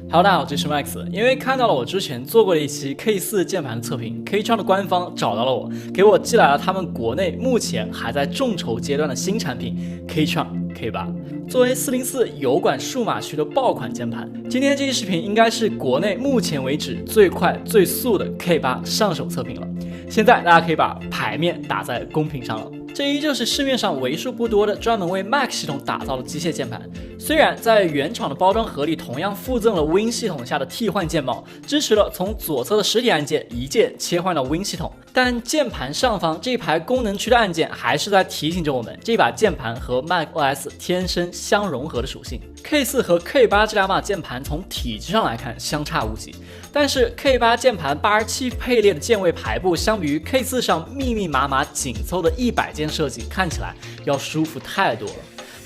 Hello， 大家好，这是 Max。因为看到了我之前做过的一期 K4 键盘的测评 ，K-Tron 的官方找到了我，给我寄来了他们国内目前还在众筹阶段的新产品 K-Tron K8。作为404油管数码区的爆款键盘，今天这期视频应该是国内目前为止最快最速的 K8 上手测评了。现在大家可以把牌面打在公屏上了。这依旧是市面上为数不多的专门为 Mac 系统打造的机械键盘，虽然在原厂的包装盒里同样附赠了 Win 系统下的替换键帽，支持了从左侧的实体按键一键切换到 Win 系统，但键盘上方这一排功能区的按键还是在提醒着我们，这把键盘和 Mac OS 天生相融合的属性。K4 和 K8 这两把键盘从体积上来看相差无几，但是 K8 键盘87配列的键位排布相比于 K4 上密密麻麻紧凑的100键设计看起来要舒服太多了。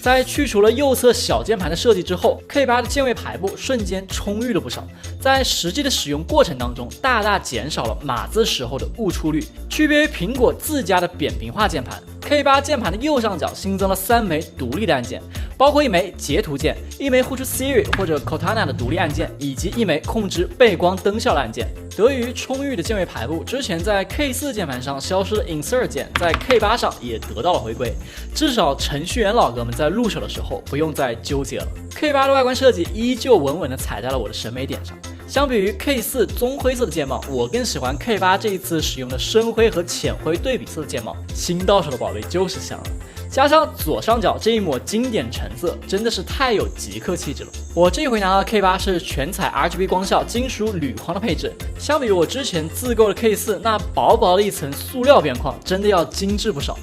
在去除了右侧小键盘的设计之后， K8 的键位排布瞬间充裕了不少，在实际的使用过程当中大大减少了码字时候的误触率。区别于苹果自家的扁平化键盘， K8 键盘的右上角新增了3枚独立的按键，包括一枚截图键、一枚呼出 Siri 或者 Cortana 的独立按键，以及一枚控制背光灯效的按键。得益于充裕的键位排布，之前在 K4 键盘上消失的 Insert 键在 K8 上也得到了回归，至少程序员老哥们在入手的时候不用再纠结了。K8 的外观设计依旧稳稳地踩在了我的审美点上。相比于 K4 棕灰色的键帽，我更喜欢 K8 这一次使用的深灰和浅灰对比色的键帽，新到手的宝贝就是香了。加上左上角这一抹经典橙色，真的是太有极客气质了。我这回拿到 K8 是全彩 RGB 光效金属铝框的配置，相比于我之前自购的 K4 那薄薄的一层塑料边框，真的要精致不少。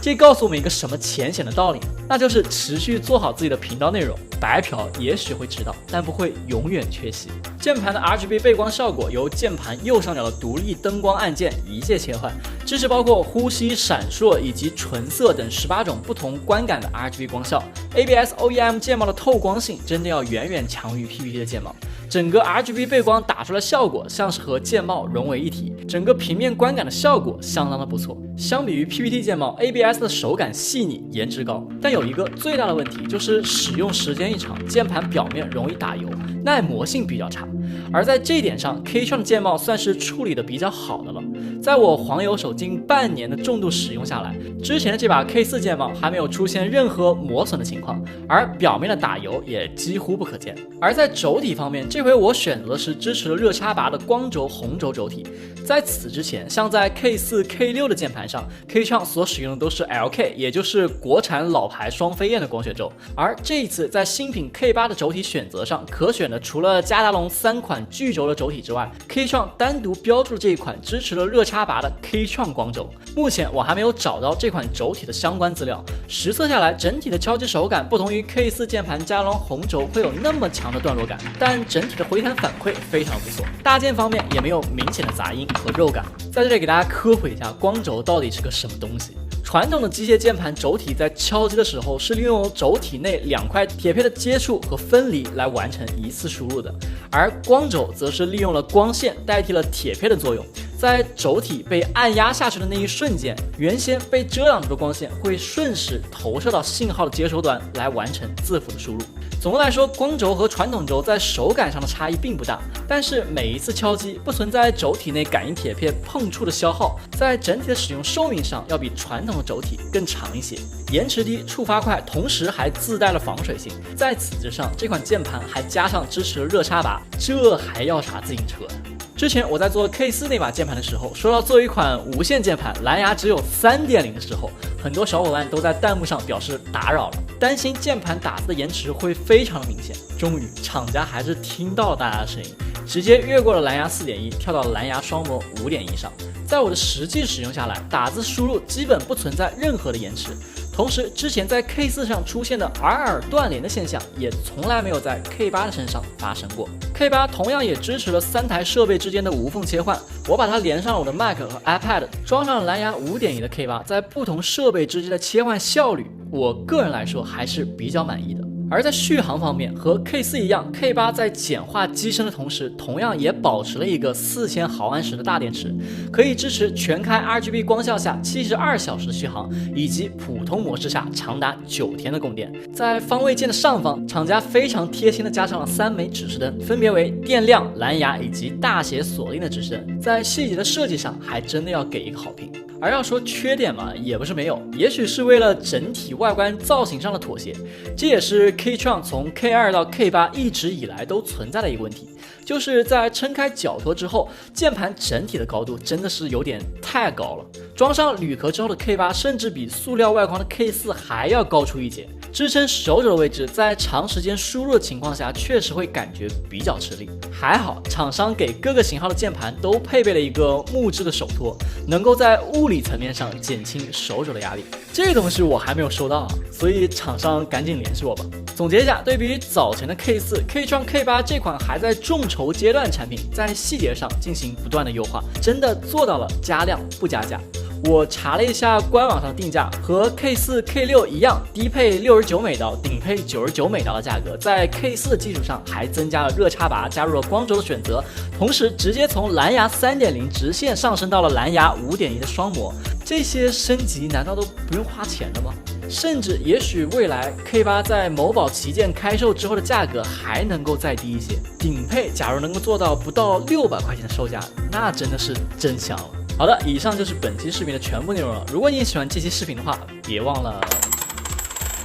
这告诉我们一个什么浅显的道理呢？那就是持续做好自己的频道内容，白嫖也许会迟到，但不会永远缺席。键盘的 RGB 背光效果由键盘右上角的独立灯光按键一键切换，支持包括呼吸、闪烁以及纯色等18种不同观感的 RGB 光效。ABS OEM 键帽的透光性真的要远远强于 PPT 的键帽。整个 RGB 背光打出来效果像是和键帽融为一体，整个平面观感的效果相当的不错。相比于 PPT 键帽 ，ABS 的手感细腻，颜值高，但有一个最大的问题就是使用时间一长，键盘表面容易打油，耐磨性比较差。而在这一点上 ，K-Tron 的键帽算是处理的比较好的了。在我黄油手近半年的重度使用下来，之前的这把 K4 键帽还没有出现任何磨损的情况，而表面的打油也几乎不可见。而在轴体方面，这回我选择的是支持了热插拔的光轴红轴轴体。在此之前，像在 K4、K6 的键盘上 ，K-Tron 所使用的都是 LK， 也就是国产老牌双飞燕的光学轴。而这一次在新品 K8 的轴体选择上，可选的除了加达龙3款巨轴的轴体之外 ，K-Tron 单独标注了这一款支持了热插拔的 K-Tron 光轴。目前我还没有找到这款轴体的相关资料，实测下来整体的敲击手感不同于 K4 键盘加达龙红轴会有那么强的段落感，但整体的回弹反馈非常不错，大键方面也没有明显的杂音和肉感。在这里给大家科普一下光轴到底是个什么东西。传统的机械键盘轴体在敲击的时候是利用轴体内2块铁片的接触和分离来完成一次输入的，而光轴则是利用了光线代替了铁片的作用。在轴体被按压下去的那一瞬间，原先被遮挡住的光线会瞬时投射到信号的接收端来完成字符的输入。总的来说，光轴和传统轴在手感上的差异并不大，但是每一次敲击不存在轴体内感应铁片碰触的消耗，在整体的使用寿命上要比传统的轴体更长一些，延迟低，触发快，同时还自带了防水性。在此之上，这款键盘还加上支持了热插拔，这还要啥自行车呀？之前我在做 K4 那把键盘的时候，说到做一款无线键盘蓝牙只有 3.0 的时候，很多小伙伴都在弹幕上表示打扰了，担心键盘打字的延迟会非常的明显。终于厂家还是听到了大家的声音，直接越过了蓝牙 4.1 跳到了蓝牙双模 5.1 上。在我的实际使用下来，打字输入基本不存在任何的延迟，同时之前在 K4 上出现的耳耳断连的现象也从来没有在 K8 的身上发生过。K8 同样也支持了3台设备之间的无缝切换，我把它连上了我的 Mac 和 iPad， 装上了蓝牙 5.1 的 K8， 在不同设备之间的切换效率，我个人来说还是比较满意的。而在续航方面，和 K4 一样 ，K8 在简化机身的同时，同样也保持了一个4000毫安时的大电池，可以支持全开 RGB 光效下72小时续航，以及普通模式下长达9天的供电。在方位键的上方，厂家非常贴心的加上了3枚指示灯，分别为电量、蓝牙以及大写锁定的指示灯，在细节的设计上还真的要给一个好评。而要说缺点嘛，也不是没有，也许是为了整体外观造型上的妥协，这也是 K-Tron 从 K2 到 K8 一直以来都存在的一个问题，就是在撑开脚托之后，键盘整体的高度真的是有点太高了。装上铝壳之后的 K8 甚至比塑料外框的 K4 还要高出一截，支撑手肘的位置在长时间输入的情况下确实会感觉比较吃力。还好厂商给各个型号的键盘都配备了一个木质的手托，能够在物理层面上减轻手肘的压力。这个东西我还没有收到，所以厂商赶紧联系我吧。总结一下，对比于早前的 K4、K-Tron K8 这款还在众筹阶段的产品，在细节上进行不断的优化，真的做到了加量不加价。我查了一下官网上定价，和 K4、K6 一样，低配69美刀，顶配99美刀的价格，在 K4 的基础上还增加了热插拔，加入了光轴的选择，同时直接从蓝牙 3.0 直线上升到了蓝牙 5.1 的双模。这些升级难道都不用花钱的吗？甚至也许未来 K8 在某宝旗舰开售之后的价格还能够再低一些，顶配假如能够做到不到600块钱的售价，那真的是真香了。好的，以上就是本期视频的全部内容了。如果你也喜欢这期视频的话，别忘了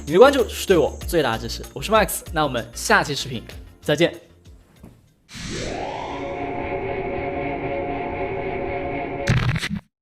你的关注是对我最大的支持。我是 Max， 那我们下期视频再见。